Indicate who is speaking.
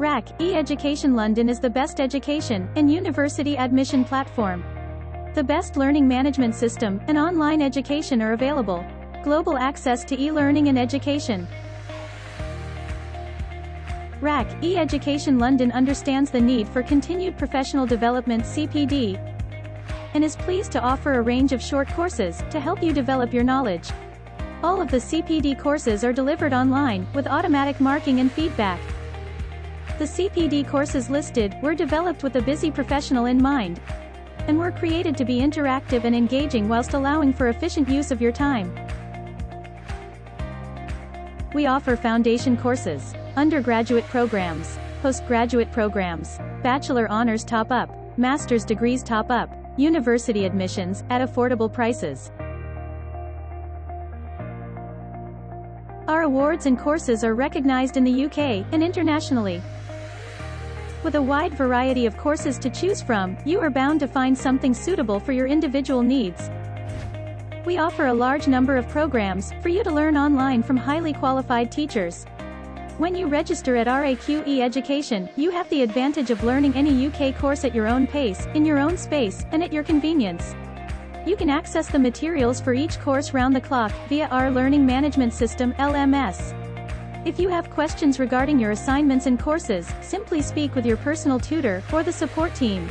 Speaker 1: RAQ E Education London is the best education and university admission platform. The best learning management system and online education are available. Global access to e-learning and education. RAQ E Education London understands the need for continued professional development (CPD) and is pleased to offer a range of short courses to help you develop your knowledge. All of the CPD courses are delivered online with automatic marking and feedback. The CPD courses listed were developed with a busy professional in mind and were created to be interactive and engaging whilst allowing for efficient use of your time. We offer foundation courses, undergraduate programs, postgraduate programs, bachelor honors top-up, master's degrees top-up, university admissions at affordable prices. Our awards and courses are recognized in the UK and internationally. With a wide variety of courses to choose from, you are bound to find something suitable for your individual needs. We offer a large number of programs for you to learn online from highly qualified teachers. When you register at RAQ E Education, you have the advantage of learning any UK course at your own pace, in your own space, and at your convenience. You can access the materials for each course round the clock via our learning management system (LMS). If you have questions regarding your assignments and courses, simply speak with your personal tutor or the support team.